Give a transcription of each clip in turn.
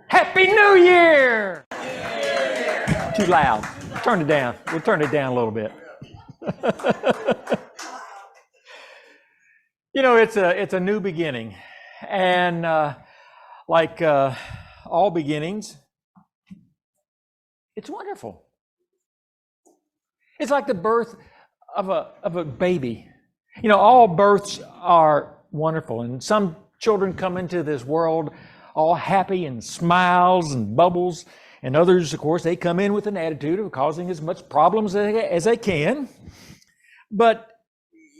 Happy New Year! Too loud. Turn it down. We'll turn it down a little bit. You know, it's a new beginning, and like all beginnings, it's wonderful. It's like the birth of a baby. You know, all births are wonderful, and some children come into this world all happy and smiles and bubbles, and others, of course, they come in with an attitude of causing as much problems as they can. But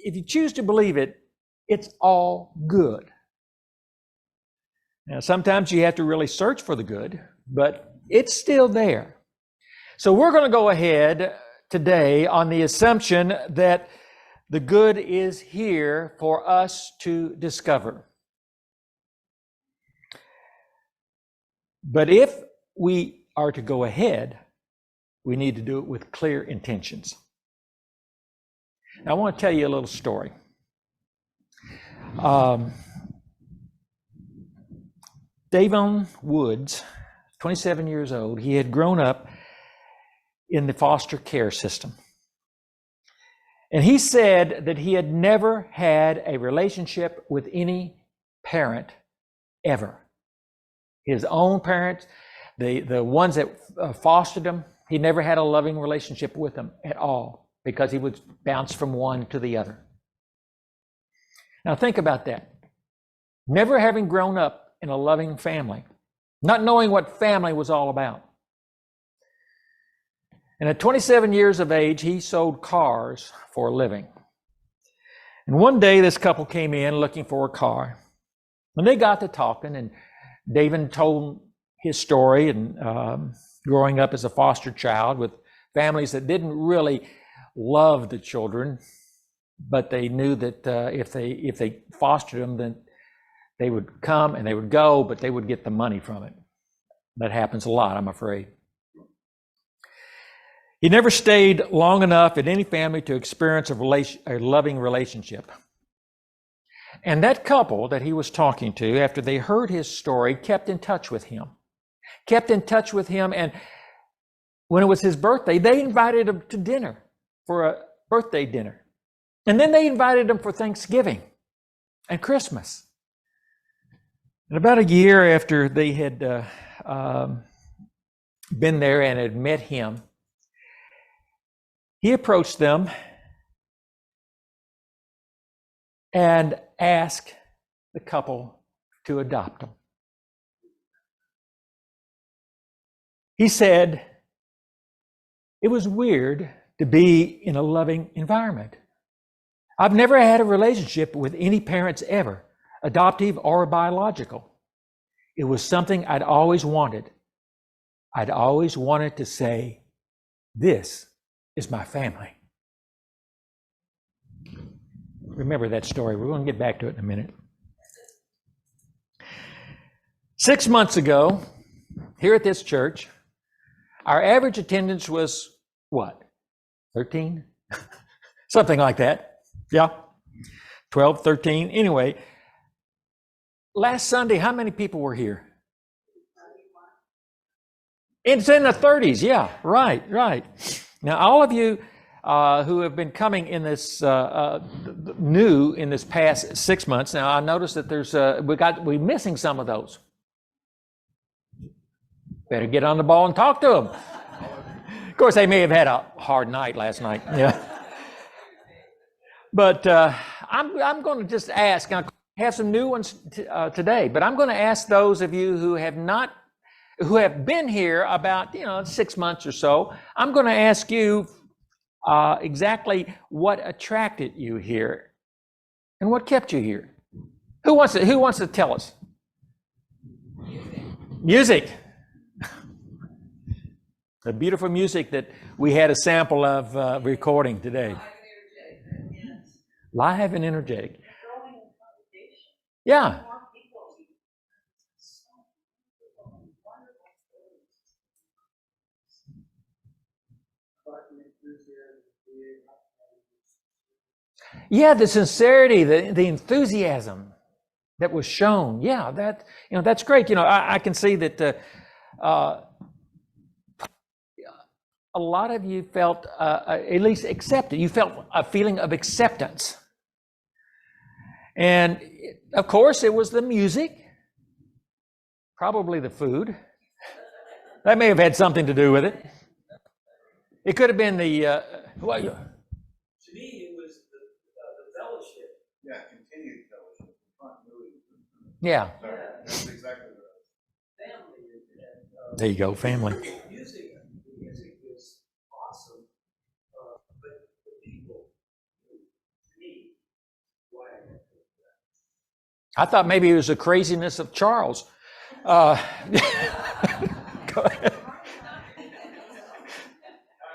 if you choose to believe it, it's all good. Now, sometimes you have to really search for the good, but it's still there. So we're going to go ahead today on the assumption that the good is here for us to discover. But if we are to go ahead, we need to do it with clear intentions. Now, I want to tell you a little story. Davon Woods, 27 years old, he had grown up in the foster care system. And he said that he had never had a relationship with any parent ever. His own parents, the ones that fostered him, he never had a loving relationship with them at all because he would bounce from one to the other. Now think about that. Never having grown up in a loving family, not knowing what family was all about. And at 27 years of age, he sold cars for a living. And one day this couple came in looking for a car. And they got to talking, and David told his story and growing up as a foster child with families that didn't really love the children, but they knew that if they fostered them, then they would come and they would go, but they would get the money from it. That happens a lot, I'm afraid. He never stayed long enough in any family to experience a loving relationship. And that couple that he was talking to, after they heard his story, kept in touch with him. And when it was his birthday, they invited him to dinner, for a birthday dinner. And then they invited him for Thanksgiving and Christmas. And about a year after they had been there and had met him, he approached them and asked the couple to adopt him. He said it was weird to be in a loving environment. I've never had a relationship with any parents ever, adoptive or biological. It was something I'd always wanted. I'd always wanted to say, this is my family. Remember that story. We're going to get back to it in a minute. 6 months ago, here at this church, our average attendance was what? 13? Something like that. Yeah. 12, 13. Anyway, last Sunday, how many people were here? It's in the 30s. Yeah, right. Now, all of you who have been coming in this new in this past 6 months. Now, I noticed that we're missing some of those. Better get on the ball and talk to them. Of course, they may have had a hard night last night. Yeah. But I'm going to just ask. I have some new ones today, but I'm going to ask those of you who have been here about 6 months or so. I'm going to ask you exactly what attracted you here and what kept you here. Who wants to tell us? Music. The beautiful music that we had a sample of recording today. Live and energetic. Yeah. Yeah, the sincerity, the enthusiasm. that was shown. Yeah, that's great. I can see that a lot of you felt at least accepted. You felt a feeling of acceptance. And of course, it was the music, probably the food. That may have had something to do with it. It could have been the. To me, it was the fellowship. Yeah, continued fellowship, continuity. Yeah. Sorry, that's exactly what it was. Family. There you go, family. The music was awesome, but the people, to me, why I had to do that. I thought maybe it was the craziness of Charles. Go ahead.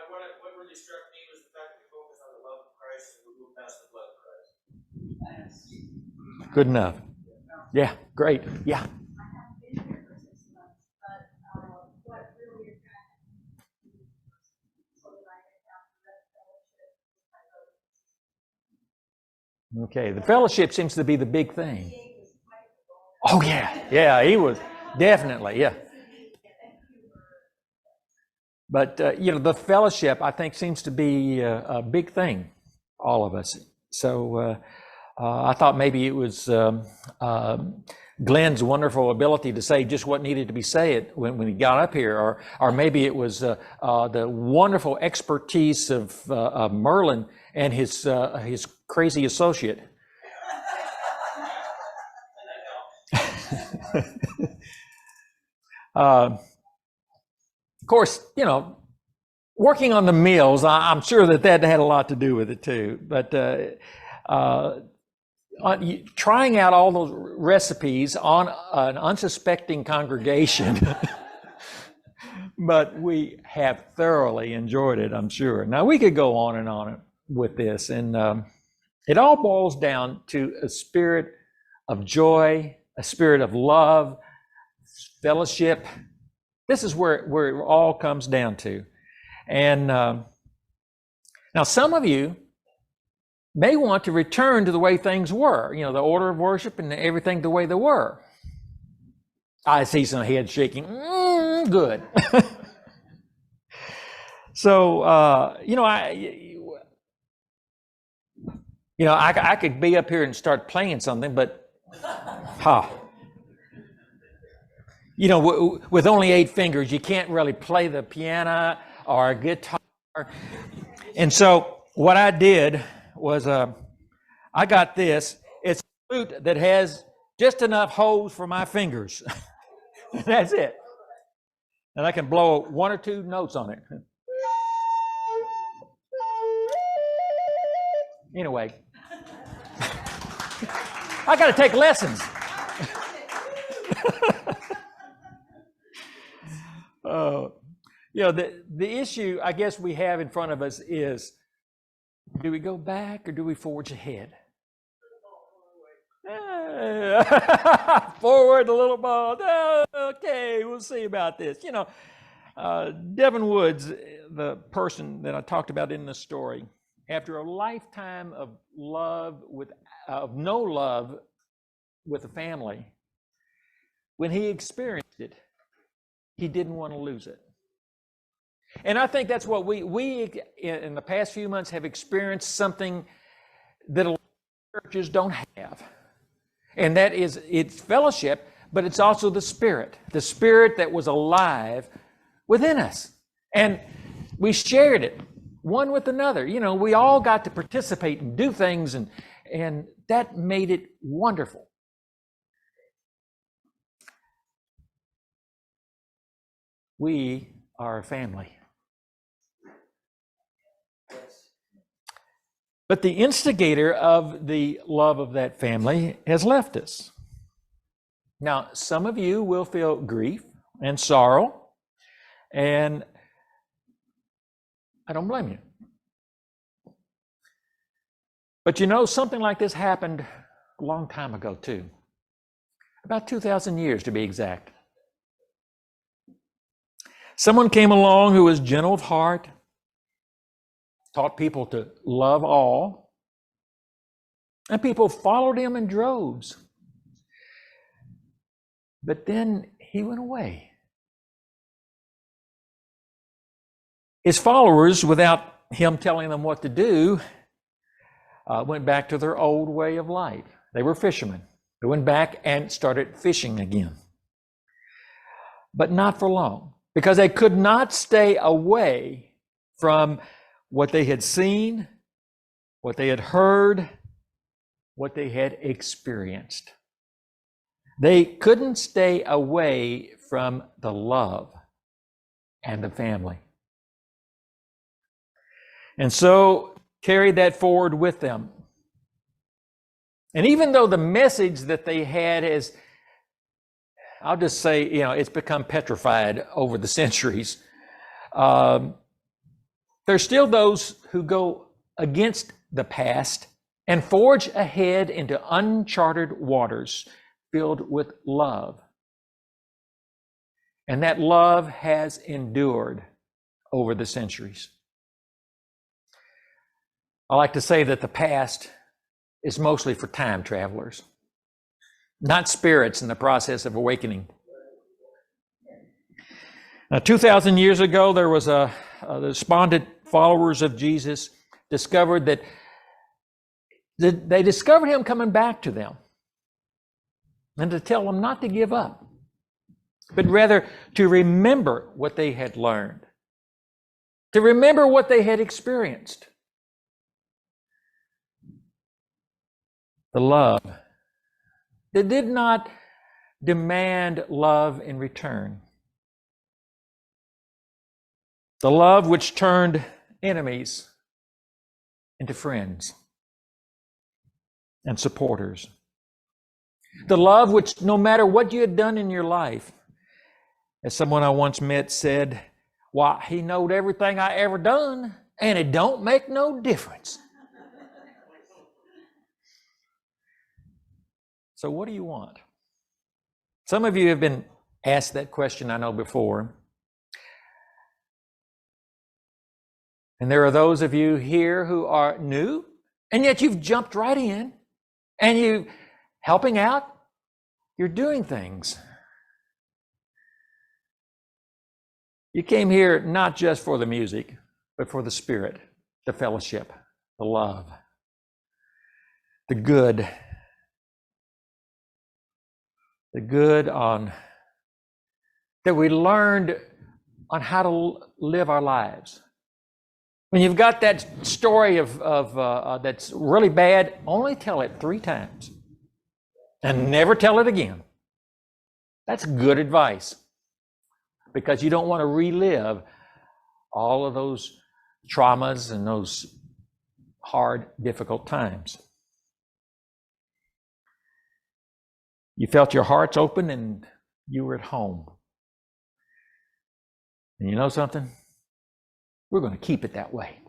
What really struck me was the fact that we focus on the love of Christ and we move past the blood of Christ. Good enough. Yeah, great. Yeah. Okay, the fellowship seems to be the big thing. Oh, yeah, he was definitely, yeah. But, the fellowship, I think, seems to be a big thing, all of us. So I thought maybe it was Glenn's wonderful ability to say just what needed to be said when he got up here, or maybe it was the wonderful expertise of Merlin and his crazy associate. Of course, working on the meals, I'm sure that had a lot to do with it too. But trying out all those recipes on an unsuspecting congregation, but we have thoroughly enjoyed it, I'm sure. Now, we could go on and on with this, and it all boils down to a spirit of joy, a spirit of love, fellowship. This is where it all comes down to. And now some of you may want to return to the way things were, the order of worship and everything the way they were. I see some heads shaking. Good. So, I could be up here and start playing something, but, with only 8 fingers, you can't really play the piano or a guitar. And so what I did was I got this. It's a flute that has just enough holes for my fingers. That's it. And I can blow 1 or 2 notes on it. Anyway, I got to take lessons. The issue I guess we have in front of us is, do we go back or do we forge ahead? Forward a little ball. Okay, we'll see about this. Devin Woods, the person that I talked about in the story, after a lifetime of no love with a family, when he experienced it, he didn't want to lose it. And I think that's what we in the past few months have experienced, something that a lot of churches don't have. And that is, it's fellowship, but it's also the Spirit that was alive within us. And we shared it one with another. We all got to participate and do things, and that made it wonderful. We are a family. But the instigator of the love of that family has left us. Now, some of you will feel grief and sorrow, and I don't blame you. But something like this happened a long time ago too. About 2,000 years to be exact. Someone came along who was gentle of heart, taught people to love all, and people followed him in droves. But then he went away. His followers, without him telling them what to do, went back to their old way of life. They were fishermen. They went back and started fishing again. But not for long, because they could not stay away from what they had seen, what they had heard, what they had experienced. They couldn't stay away from the love and the family. And so carried that forward with them. And even though the message that they had is, I'll just say, it's become petrified over the centuries, there's still those who go against the past and forge ahead into uncharted waters filled with love. And that love has endured over the centuries. I like to say that the past is mostly for time travelers, not spirits in the process of awakening. Now, 2,000 years ago, there was the despondent followers of Jesus discovered that they discovered him coming back to them and to tell them not to give up, but rather to remember what they had learned, to remember what they had experienced. The love that did not demand love in return. The love which turned enemies into friends and supporters. The love which, no matter what you had done in your life, as someone I once met said, "Why, he knowed everything I ever done, and it don't make no difference." So what do you want? Some of you have been asked that question, I know, before. And there are those of you here who are new, and yet you've jumped right in, and you're helping out, you're doing things. You came here not just for the music, but for the spirit, the fellowship, the love, the good on that we learned on how to live our lives. When you've got that story of that's really bad, only tell it 3 times and never tell it again. That's good advice, because you don't want to relive all of those traumas and those hard, difficult times. You felt your hearts open and you were at home. And you know something? We're going to keep it that way.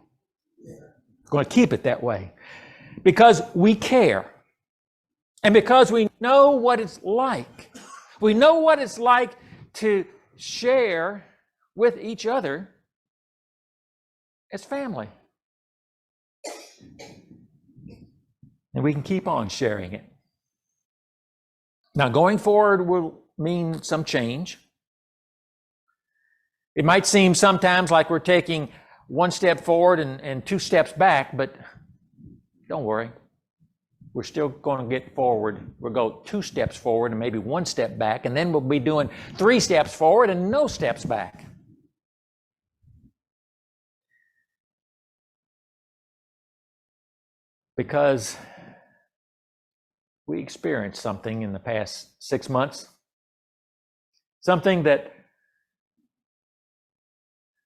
We're going to keep it that way because we care. And because we know what it's like. We know what it's like to share with each other as family. And we can keep on sharing it. Now, going forward will mean some change. It might seem sometimes like we're taking 1 step forward and 2 steps back, but don't worry. We're still going to get forward. We'll go 2 steps forward and maybe 1 step back, and then we'll be doing 3 steps forward and no steps back. Because we experienced something in the past 6 months, something that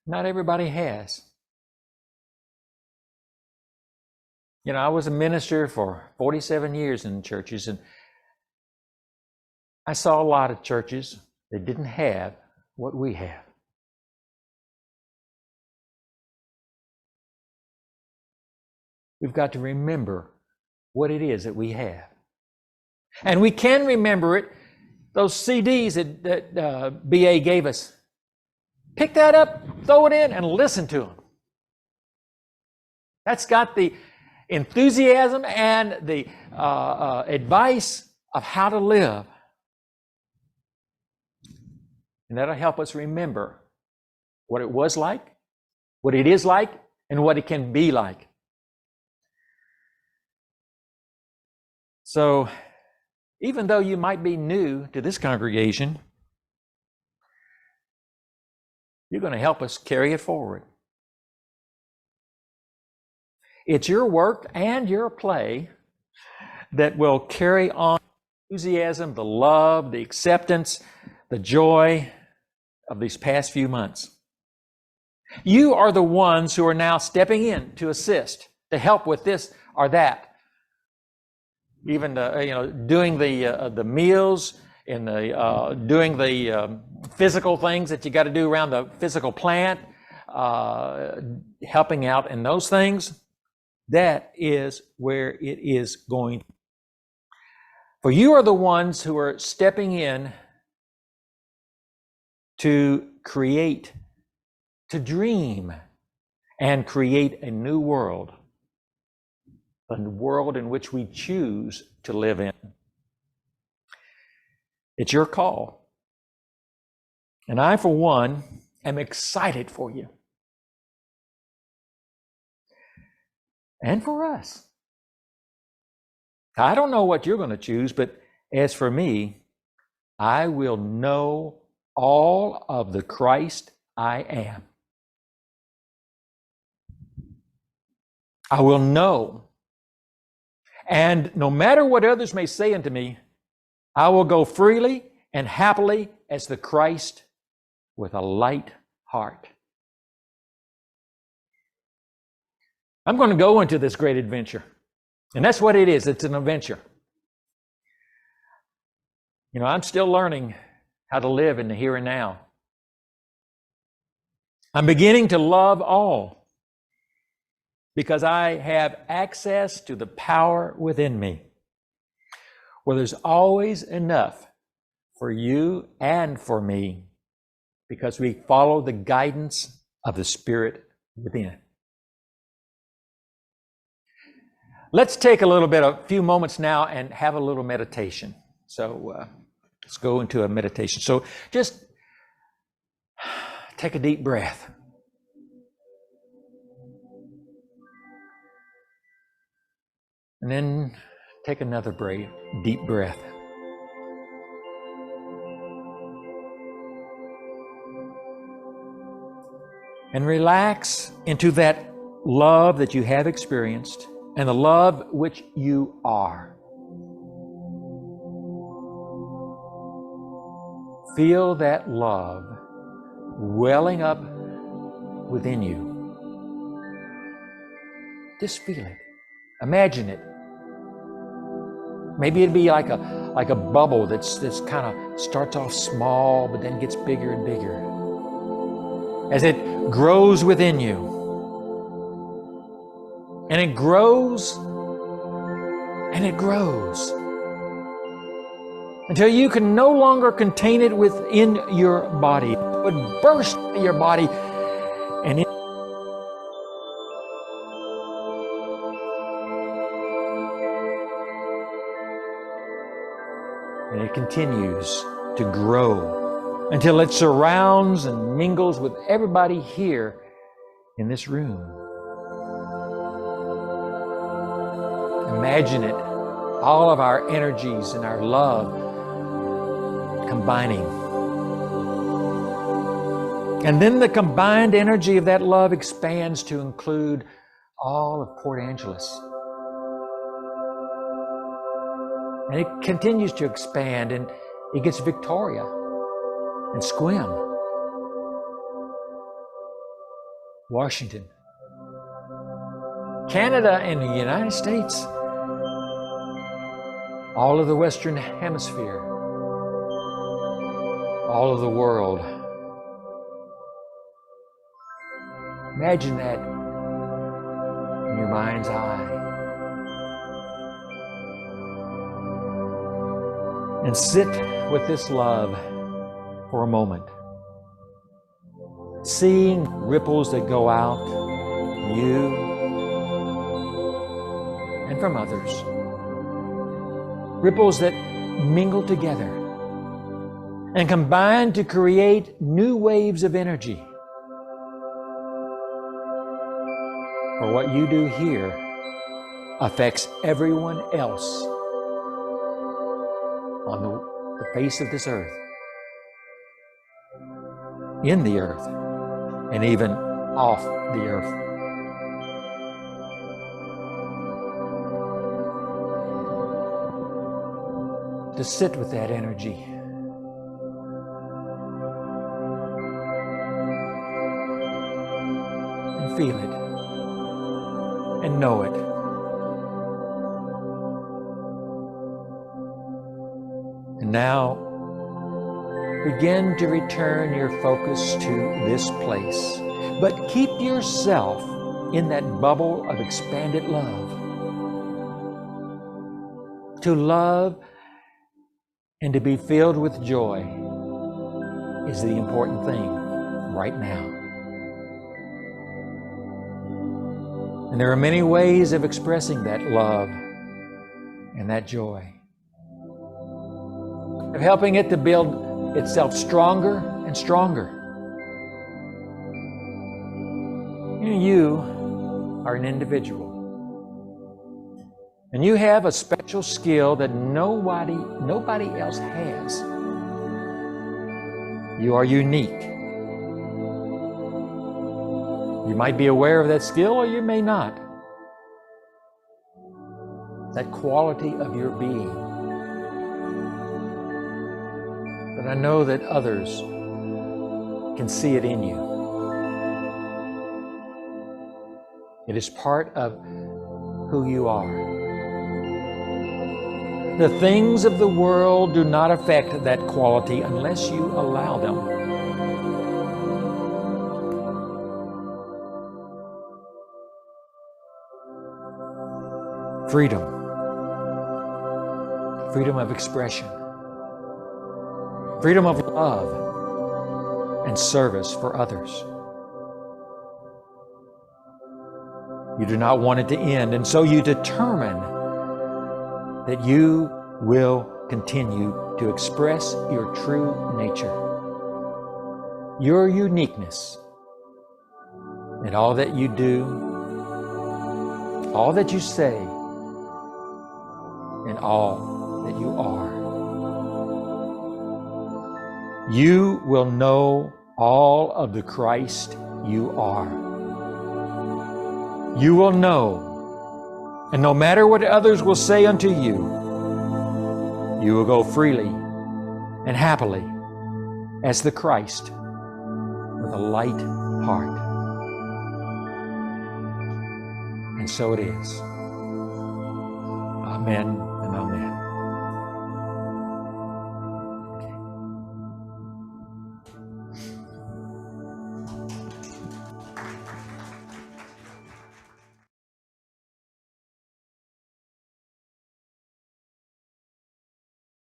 not everybody has. I was a minister for 47 years in churches, and I saw a lot of churches that didn't have what we have. We've got to remember what it is that we have. And we can remember it. Those CDs that BA gave us, pick that up, throw it in, and listen to them. That's got the enthusiasm and the advice of how to live. And that'll help us remember what it was like, what it is like, and what it can be like. So, even though you might be new to this congregation, you're going to help us carry it forward. It's your work and your play that will carry on the enthusiasm, the love, the acceptance, the joy of these past few months. You are the ones who are now stepping in to assist, to help with this or that. Even doing the meals and doing the physical things that you got to do around the physical plant, helping out in those things. That is where it is going. For you are the ones who are stepping in to create, to dream, and create a new world. A world in which we choose to live in. It's your call. And I, for one, am excited for you. And for us. I don't know what you're going to choose, but as for me, I will know all of the Christ I am. I will know. And no matter what others may say unto me, I will go freely and happily as the Christ with a light heart. I'm going to go into this great adventure. And that's what it is. It's an adventure. You know, I'm still learning how to live in the here and now. I'm beginning to love all, because I have access to the power within me. Well, there's always enough for you and for me, because we follow the guidance of the Spirit within. Let's take a few moments now and have a little meditation. So let's go into a meditation. So just take a deep breath. And then take another deep breath. And relax into that love that you have experienced and the love which you are. Feel that love welling up within you. Just feel it. Imagine it. Maybe it'd be like a bubble that's kind of starts off small but then gets bigger and bigger as it grows within you. And it grows and it grows until you can no longer contain it within your body. It would burst into your body and it continues to grow until it surrounds and mingles with everybody here in this room. Imagine it, all of our energies and our love combining. And then the combined energy of that love expands to include all of Port Angeles. And it continues to expand, and it gets Victoria and Sequim, Washington, Canada, and the United States, all of the Western Hemisphere, all of the world. Imagine that in your mind's eye. And sit with this love for a moment. Seeing ripples that go out from you and from others. Ripples that mingle together and combine to create new waves of energy. For what you do here affects everyone else on the face of this earth, in the earth, and even off the earth. To sit with that energy. And feel it. And know it. And now, begin to return your focus to this place. But keep yourself in that bubble of expanded love. To love and to be filled with joy is the important thing right now. And there are many ways of expressing that love and that joy, of helping it to build itself stronger and stronger. You are an individual. And you have a special skill that nobody else has. You are unique. You might be aware of that skill or you may not. That quality of your being. But I know that others can see it in you. It is part of who you are. The things of the world do not affect that quality unless you allow them. Freedom. Freedom of expression. Freedom of love and service for others. You do not want it to end, and so you determine that you will continue to express your true nature, your uniqueness, in all that you do, all that you say, and all that you are. You will know all of the Christ you are. You will know. And no matter what others will say unto you, you will go freely and happily as the Christ with a light heart. And so it is. Amen.